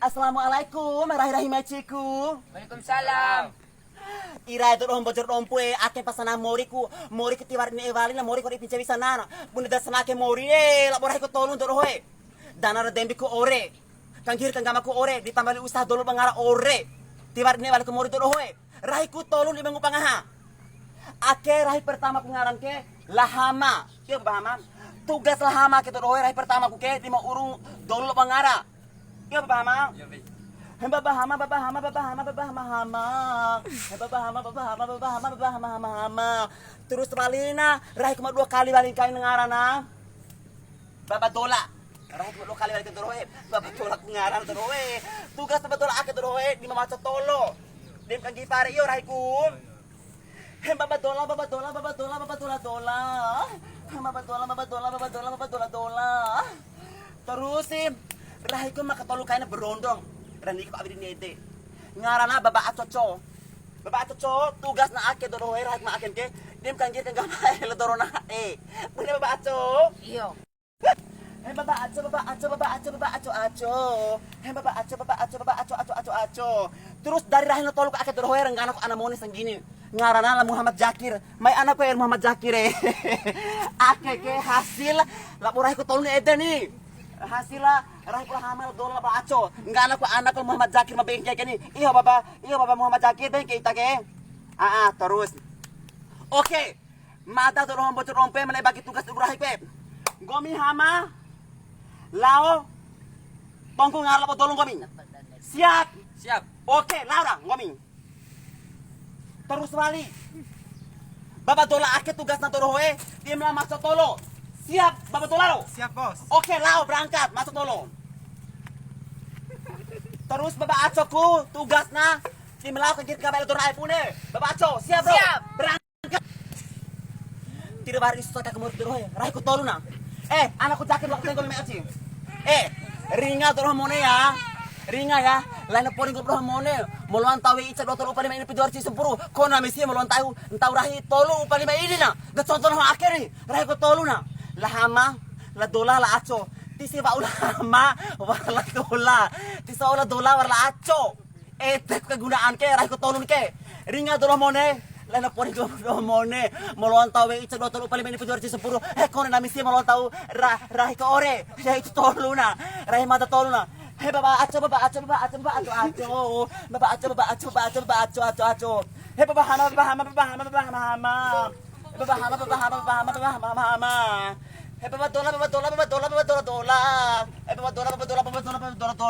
Assalamualaikum, rahirahi maciku. Waalaikumsalam. Ira itu bocor rompue, ake pasana moriku tiwar ni evali na mori ko ipince bisa nana. Bunda da sanake mori laborahi ko tolong doro hoe. Dana dembi ko ore. Kangkir kanggama ko ore, ditambali usaha dolo bangara ore. Tiwar ni evali ko mori doro hoe. Rahi ko tolong di bangu pangaha. Ake rahi pertama pengaran ke lahama. Iya bahama. Tugas lahama ke doro hoe rahi pertama ku ke di mau urung dolo bangara. Iya bahama. Babahama. Terus balina, rahi cuma 2 kali balik kain ngarana. Baba dola. Rahi cuma 2 kali balik terus. Baba dola ngarana terus. Tugas baba dola ake terus di mamaca tolo. Dem kan gipare yo rahi ku. Baba dola. Terus rahi ku makatolu kaina berondong. Rani ko abdi nete ngarana baba acoco tugas na ake doro rahat ma aken ke dim kanjir kan gamay lo doro na punya baba aco Iyo. baba aco terus dari rahina tolu ka ake doro renggana ko anamone sang gini ngarana la Muhammad Zakir may anak ko Muhammad Zakir ake ke hasil laporai ko tolu ni ede nih hasilnya rahi ko hamal dola ba aco ngana ko anak ko Muhammad Zakir mabengke kani iya baba Muhammad Zakir bengke itake terus oke mata dorong bocor rompe menai bagi tugas rahi pe gomi hama lao tongku ngarla bo tolong gomi siap oke laura gomi terus wali baba dola ake tugas na torohe tim la masuk tolo siap, Bapak Tolaro? Siap, Bos. Oke, Lau berangkat, masuk tolong. Terus Bapak Acoku, tugasnya tim Lau kejit kabel turun air pune. Bapak Aco, siap, Bro? Siap. Berangkat. Tidak bari susah kemur dulu ya. Rahiku tolong na. Anakku jakin waktu yang gue meaci. Ringa turun mone ya. Ringa ya, lain poring gue mone. Muluan tahu ica dokter upah 5 ini piduar ci sempuru. Kau namisi muluan tahu entau rahi tolu upah 5 ini na. Dah contoh akhir nih, rahiku tolong na. Lahama, la dola la aco. Tisi ba ulama, wala dola. Tisa ula dola wala aco. Tek kegunaan ke rahi ko tolong ke. Ringa dola mone. Lana pori go mone. Moluan tahu ica dokter upah 5 ini piduar ci sempuru. Kau namisi moluan tahu rahi ko ore. Ya itu tolong na. Rahi mata tolong na. Baba aco. Baba aco. Baba hama. Baba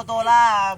dola.